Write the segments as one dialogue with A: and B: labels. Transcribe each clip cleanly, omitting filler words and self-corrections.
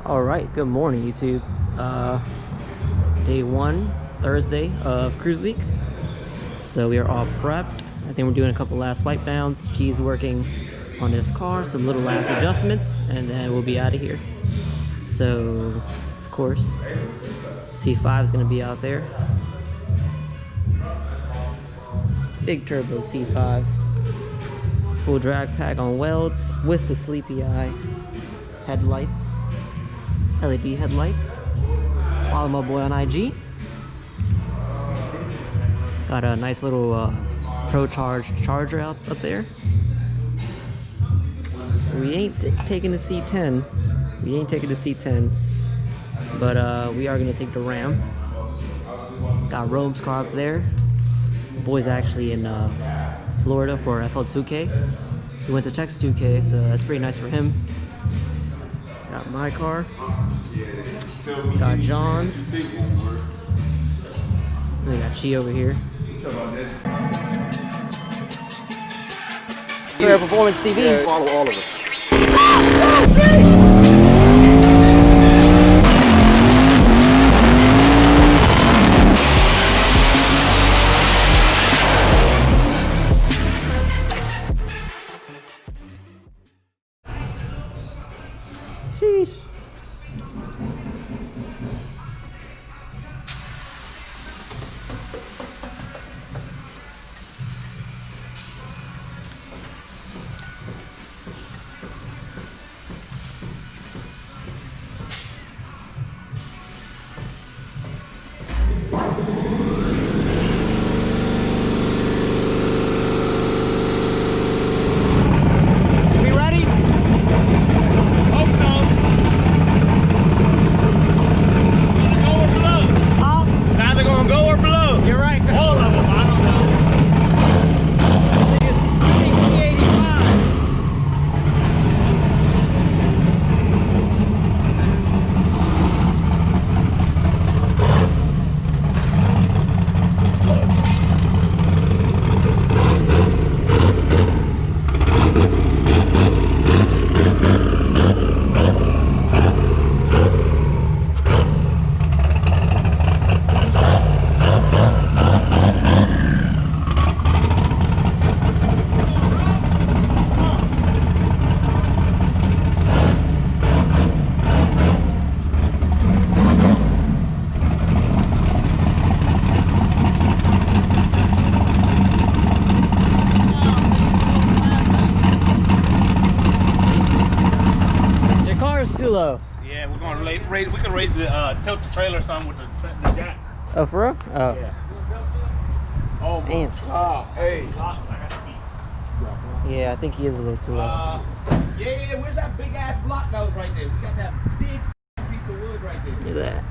A: All right, good morning, YouTube. Day 1, Thursday of Cruise Week. So we are all prepped. I think we're doing a couple last wipe downs. G's working on this car, some little last adjustments, and then we'll be out of here. So, of course, C5 is going to be out there. Big turbo C5. Full drag pack on welds with the sleepy eye headlights. LED headlights. Follow my boy on IG. Got a nice little Pro Charge charger up there. We ain't taking the C10. We ain't taking the C10. But we are gonna take the Ram. Got Rome's car up there. The boy's actually in Florida for FL2K. He went to Texas 2K, so that's pretty nice for him. Got my car. Got John's. We got Chi over here. Here at Performance TV.
B: Yeah, follow all of us.
A: Sheesh. Too low.
C: Yeah, we're gonna raise. We can raise the tilt the trailer some with the jack.
A: Oh, for real? Oh.
C: Yeah. Oh,
A: man.
B: Hey.
A: Yeah, I think he is a little too low.
C: Yeah. Where's that big ass block nose right there? We got that big piece of wood right there.
A: Look at that.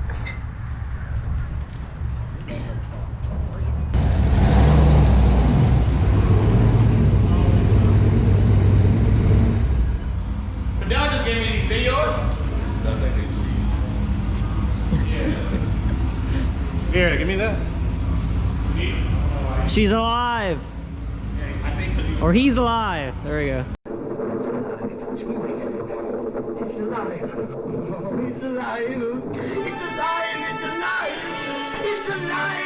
C: But Dad just gave me these videos. Here, give me that.
A: She's alive! Or he's alive. There we go.
D: It's alive. It's alive. It's alive. It's alive. It's alive.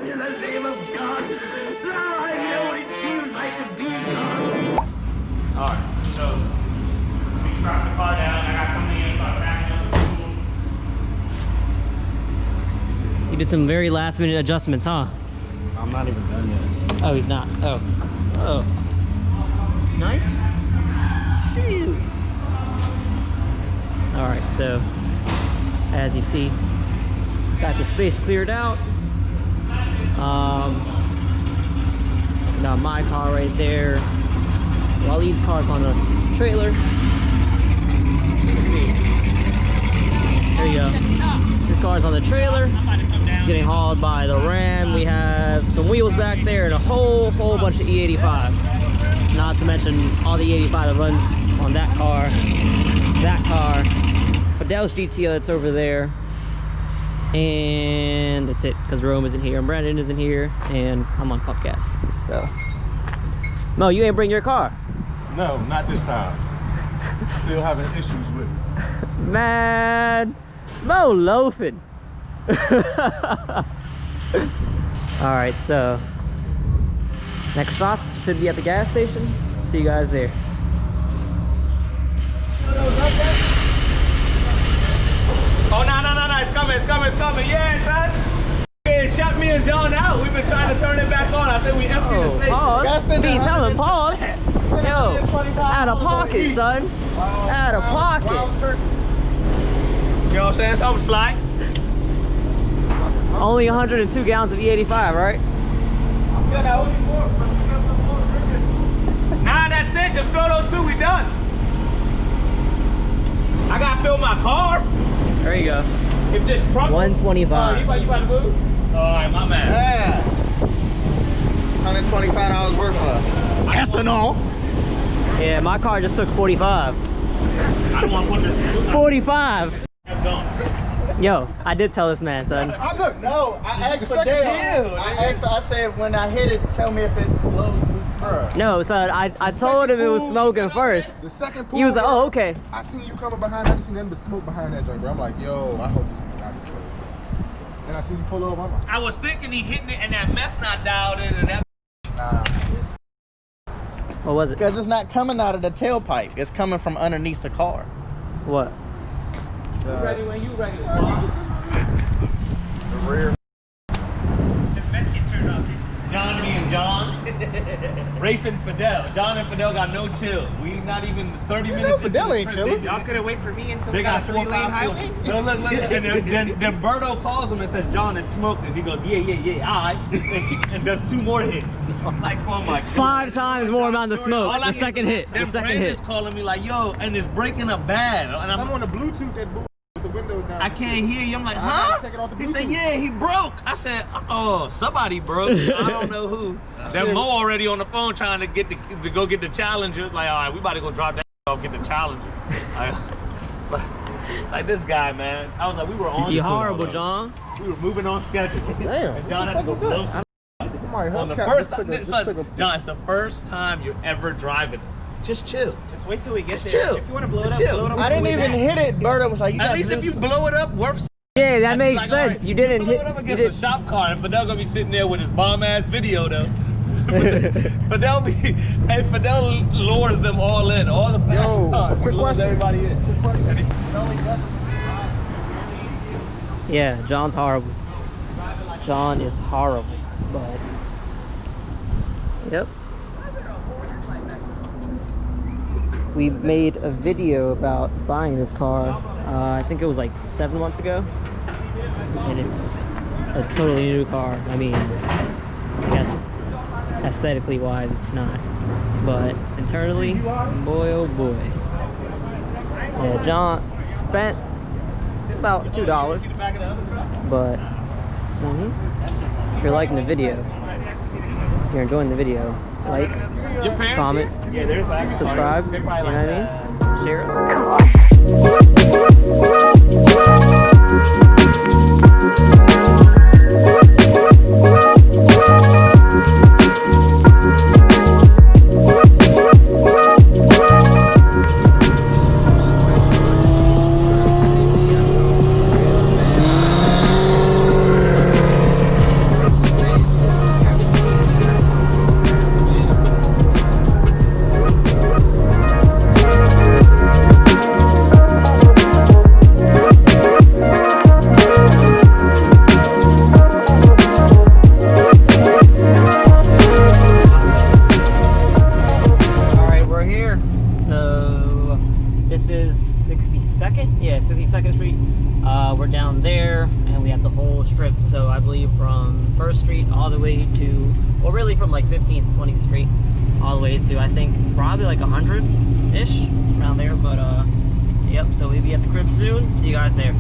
D: In the name of God. Now I know what it feels like to be God.
C: Alright, so we strap the car down. I got something in my back.
A: He did some very last minute adjustments, huh?
B: I'm not even done yet.
A: Oh, he's not. Oh. Oh. It's nice. Shoot. Alright, so as you see, got the space cleared out. Got my car right there. Waleed's car's on the trailer. Let's see. There you go. Your car's on the trailer. It's getting hauled by the Ram. We have some wheels back there and a whole bunch of E85. Not to mention all the E85 that runs on that car, Fidel's GTO that's over there, and that's it. Because Rome isn't here, and Brandon isn't here, and I'm on pump gas. So, Mo, you ain't bring your car.
B: No, not this time. still having issues with it.
A: Man, Mo loafing. Alright, so next stops should be at the gas station. See you guys there.
C: Oh, no, it's coming. Yeah, son. It shut me and John out. We've been trying to turn it back on. I think we emptied the station.
A: Pause. Be telling pause. Yo, out of pocket, son. Out of pocket.
C: You know what I'm saying? Something slight.
A: Only 102 gallons of E85, right?
C: I'm good. I owe you more. Nah, that's it. Just fill those two. We done. I gotta fill my car.
A: There you go.
C: If this truck
A: 125.
C: You about to move? Alright, my man.
E: Yeah. $125 worth of ethanol.
A: Yeah, my car just took 45.
C: I don't want to put this
A: 45. Yo, I did tell this man, son.
E: No, I asked for Dale. I said when I hit it, tell me if it blows.
A: No, son, I told him it was smoking first.
B: The second pool,
A: He was like, oh, okay.
B: I seen you coming behind. I just seen nothing but smoke behind that joint, bro. I'm like, yo, I hope this is out of control. Then I seen you pull over. I'm like,
C: I was thinking he hitting it and that meth not dialed in and that.
E: Nah.
A: What was it?
E: Because it's not coming out of the tailpipe. It's coming from underneath the car.
A: What?
C: You ready when you ready?
E: The rear.
C: This meth get turned off. Johnny and John racing Fidel. John and Fidel got no chill. We not even 30 minutes.
E: Fidel ain't chilling.
C: Y'all couldn't wait for me until they got a 3-lane highway. No, look. And then Berto calls him and says, "John, it's smoking." And he goes, "Yeah, alright," and does 2 more hits. Like, oh my God.
A: 5 times more amount of smoke. The second hit. The second hit.
C: is calling me like, "Yo," and it's breaking up bad. And
B: I'm on the Bluetooth that bull with the window down.
C: I can't hear you. I'm like,
B: I
C: huh?
B: take it off the
C: He
B: Bluetooth.
C: said, yeah, he broke. I said, oh, somebody broke. I don't know who. That Mo already on the phone trying to get to go get the Challenger. It's like, all right, we about to go drop that off, get the Challenger. Like this guy, man. I was like, we were on.
A: You horrible, John.
C: We were moving on schedule.
B: Damn.
C: And John had to go blow some.
B: Somebody
C: On the
B: hubcap
C: first
B: just
C: time,
B: took a
C: John, it's the first time you're ever driving. Just chill.
F: Just wait till we get
C: Just
F: there.
C: chill.
F: If you want to blow
C: Just
F: it up,
C: chill.
F: blow it up.
E: I didn't
F: on the way
E: even
F: back.
E: hit it. Berto was like, you
C: At
E: gotta
C: least if
E: do
C: you
E: something.
C: blow it up, we're
A: Yeah, that makes
C: like, all right,
A: sense. You didn't
C: blow
A: hit.
C: it up
A: You
C: against
A: did.
C: a shop car, and Fidel gonna be sitting there with his bomb ass video though. Fidel lures them all in, all the fast cars.
B: quick
C: He lures
B: question.
C: everybody in. And he-
A: Yeah, John's horrible. John is horrible, but yep. We made a video about buying this car. I think it was like 7 months ago, and it's a totally new car. I mean, I guess aesthetically wise, it's not, but internally, boy oh boy. Yeah, John spent about $2, but if you're liking the video, if you're enjoying the video, like,
C: Your parents
A: comment,
C: here? Yeah, there's like
A: subscribe, you know what I mean? Share we're down there, and we have the whole strip, so I believe from 1st Street all the way to, well, really from like 15th to 20th Street all the way to, I think, probably like 100-ish around there. But yep, so we'll be at the crib soon. See you guys there.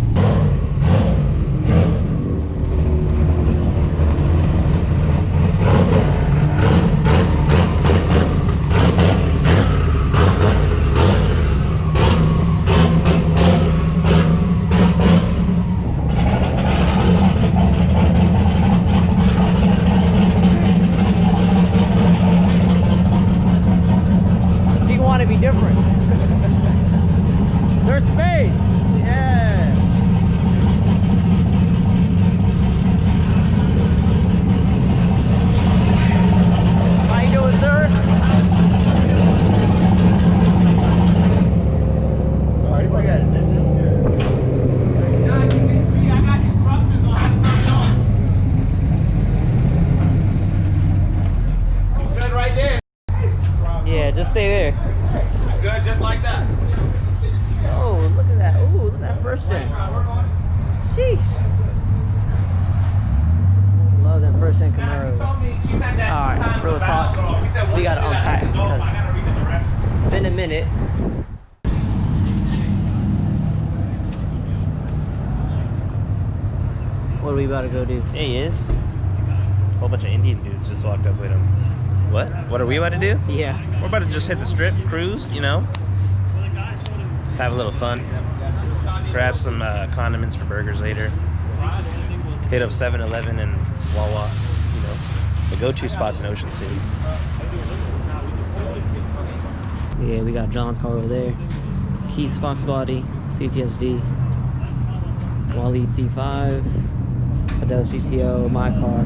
A: Different. first gen. Sheesh. Love them first gen Camaros. Alright, real talk. We gotta unpack because it's been a minute. What are we about to go do?
C: There he is. A whole bunch of Indian dudes just walked up with him. What? What are we about to do?
A: Yeah.
C: We're about to just hit the strip, cruise, you know? Just have a little fun. Grab some condiments for burgers later. Hit up 7-Eleven and Wawa, you know, the go-to spots in Ocean City.
A: So yeah, we got John's car over there. Keith's Foxbody, CTSV, Waleed C5, Fidel's GTO, my car.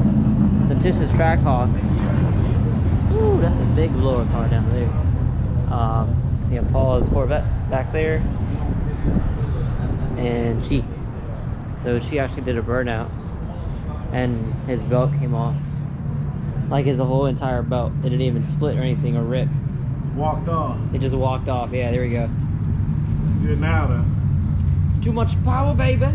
A: Letitia's Trackhawk. Ooh, that's a big blower car down there. Yeah, Paul's Corvette back there. And Chi. So Chi actually did a burnout. And his belt came off. Like his whole entire belt. It didn't even split or anything or rip.
B: Walked off.
A: It just walked off. Yeah, there we go.
B: Good now, though.
A: Too much power, baby.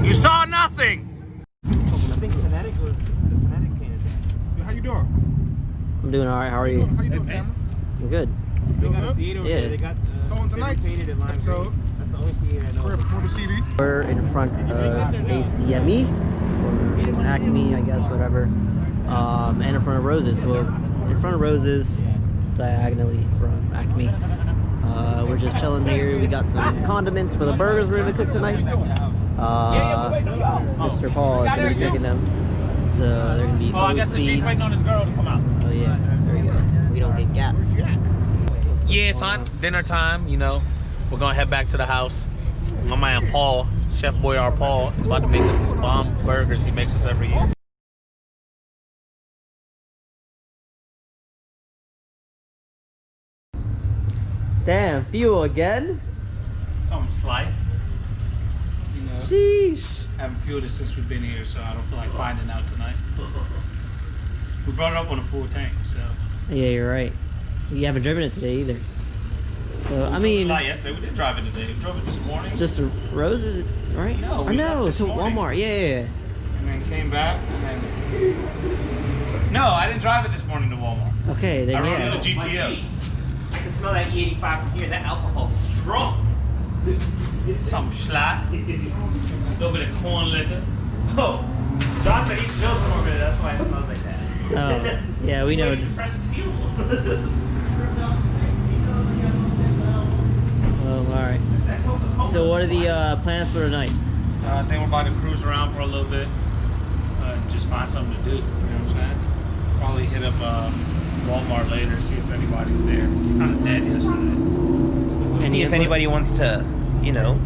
C: You saw nothing!
B: How you doing?
A: I'm doing alright. How are you?
B: How you doing, Cameron?
A: I'm good.
B: They got a seat
A: over there. They
C: got
B: So on tonight's episode, Crib for the CD.
A: We're in front of ACME or Acme, I guess, whatever. And in front of Roses. Well, in front of Roses, diagonally from Acme. We're just chilling here. We got some condiments for the burgers we're gonna cook tonight. Mr. Paul is gonna be cooking them. So they're gonna be
C: I guess she's waiting on his girl to come out.
A: Oh yeah, there we go. We don't get gapped.
C: Yeah, son, dinner time, you know. We're gonna head back to the house. My man Paul, Chef Boyard Paul, is about to make us these bomb burgers he makes us every year.
A: Damn, fuel again?
C: Something slight. You know,
A: Sheesh.
C: haven't fueled it since we've been here, so I don't feel like finding out tonight. We brought it up on a full tank, so.
A: Yeah, you're right. You haven't driven it today either. So, I mean...
C: Not yesterday, we did drive it today. We drove it this morning.
A: Just to Roses, right?
C: No,
A: Or
C: we
A: no,
C: left
A: to
C: this morning.
A: Walmart. Yeah.
C: And then came back, and then... No, I didn't drive it this morning to Walmart.
A: Okay, then
C: I rode
A: yeah.
C: it to GTO.
F: I can smell that E85 from here. That alcohol's strong.
C: Some schlat. A little bit of corn liquor.
F: Oh, John said he smells some over there. That's why it smells like that.
A: Oh, yeah, we know.
F: Precious fuel.
A: Oh, all right. So, what are the plans for tonight?
C: I think we're about to cruise around for a little bit. Just find something to do. You know what I'm saying? Probably hit up Walmart later, see if anybody's there. Kind of dead yesterday.
A: Any
C: See if
A: input?
C: anybody wants to, you know,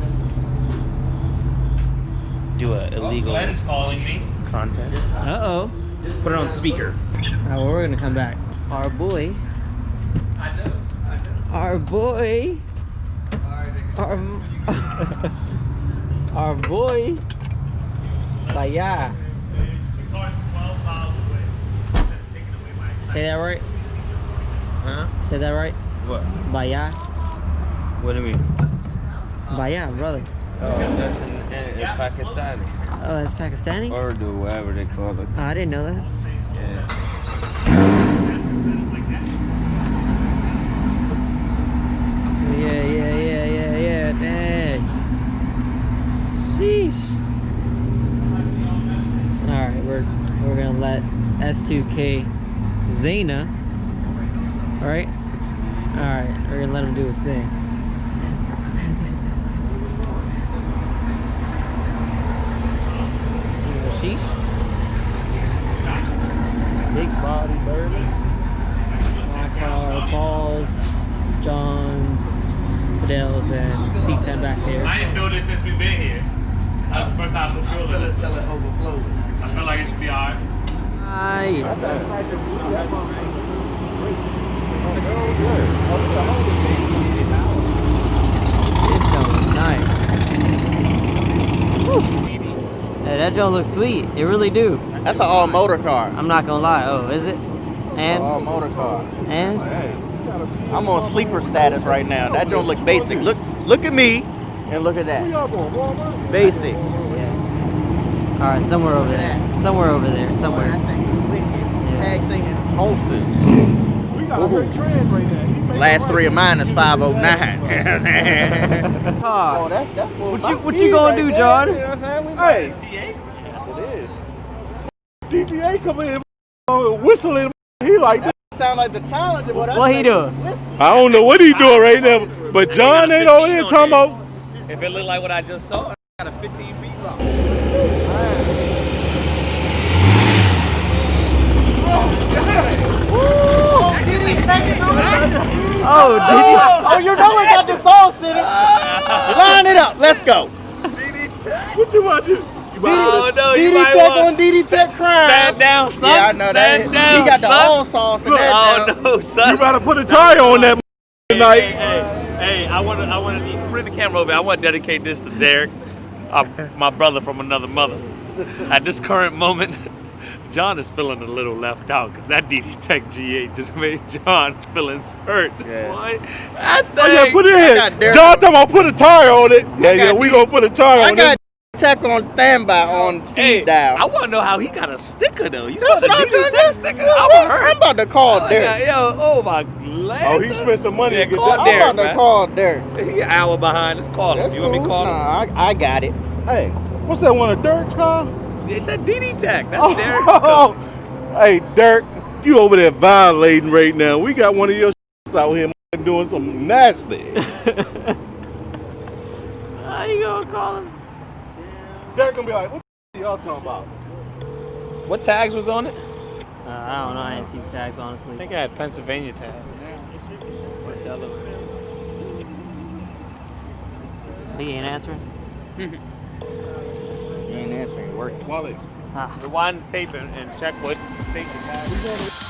C: do a illegal
F: Glenn's calling me.
C: content.
A: Uh-oh.
C: Put it on speaker.
A: Alright, well, we're gonna come back. Our boy.
F: I know.
A: Our boy. Our boy. Baya. Say that right?
C: Huh?
A: Say that right?
C: What?
A: Baya.
C: What do you mean?
A: Baya, brother.
G: Oh, that's in Pakistani.
A: Oh, that's Pakistani?
G: Urdu, whatever they call it.
A: Oh, I didn't know that.
G: Yeah.
A: Yeah. Dang. Sheesh. Alright, we're gonna let S2K Zayna. Alright? Alright, we're gonna let him do his thing. Sheesh. Big body bourbon. My car, Paul's, John's, Fidel's, and C10 back there.
C: I ain't feel this since we've been here. That's the first time I feel this.
B: Feel it overflowing.
C: I feel like it should be alright.
A: nice. This joint looks nice. Whew. Hey, that joint looks sweet. It really do.
E: That's an all motor car.
A: I'm not gonna lie. Oh, is it? And?
E: All motor car.
A: And?
E: I'm on sleeper status right now. That don't look basic. Look at me and look at that. Basic.
A: Yeah. All right, somewhere over there. Somewhere over there. Somewhere.
E: Tag singing pulses.
B: We got a great trend right now.
E: Last three of mine is 509.
A: Car.
E: Oh, that's
A: What you gonna do, John?
B: Hey, it is. GTA come in whistling. He like that.
E: Sound like the Challenger.
A: What he doing?
B: I don't know what he doing right now, but John ain't over here talking about.
C: If it looked like what I just saw, I got a 15 feet long.
A: Oh, did he?
E: Oh, you know we got this all city. Line it up. Let's go.
B: What you want to do?
C: Oh no, you
E: DD
C: might
E: Tech
C: want
E: on DD Tech crime.
C: stand down, son.
E: Yeah, I know that.
C: Stand down,
E: He got the
C: son.
E: all sauce in that.
C: Oh
E: now.
C: no, son.
B: You better put a tire on that tonight.
F: Hey, I want to bring the camera over. I want to dedicate this to Derek, my brother from another mother. At this current moment, John is feeling a little left out because that DD Tech G8 just made John feelings hurt.
E: Yeah.
F: Boy,
B: Oh yeah, put it in.
E: got Derek.
B: John talking about put a tire on it. Yeah,
E: got
B: we
E: D-
B: gonna put a tire
E: I
B: on
E: got
B: it.
E: Tech on standby on speed
F: hey,
E: dial.
F: I want to know how he got a sticker though. You
E: That's
F: saw the
E: what I'm
F: DD
E: trying
F: Tech
E: to-
F: sticker? I was hurt.
E: I'm about to call Derek.
F: Yo, oh my God.
B: Oh, he spent some money to get
F: call
B: that.
E: I'm
F: Derek,
E: about to
F: man.
E: call Derek.
F: He an hour behind. Let's call him.
E: That's
F: You want me to
E: cool.
F: call him?
E: Nah, I got it.
B: Hey, what's that one? A Dirk's car?
F: They said DD Tech. That's Derek.
B: Oh, hey, Dirk, you over there violating right now. We got one of your out here doing some nasty.
A: How you gonna call him?
B: Dirk gonna be like, what the y'all talking about?
F: What tags was on it?
A: I don't know. I didn't see the tags, honestly.
F: I think I had Pennsylvania tags.
A: He ain't answering.
E: You ain't answering, working.
B: Wally.
A: Ah.
F: Rewind the tape and check what state the tag.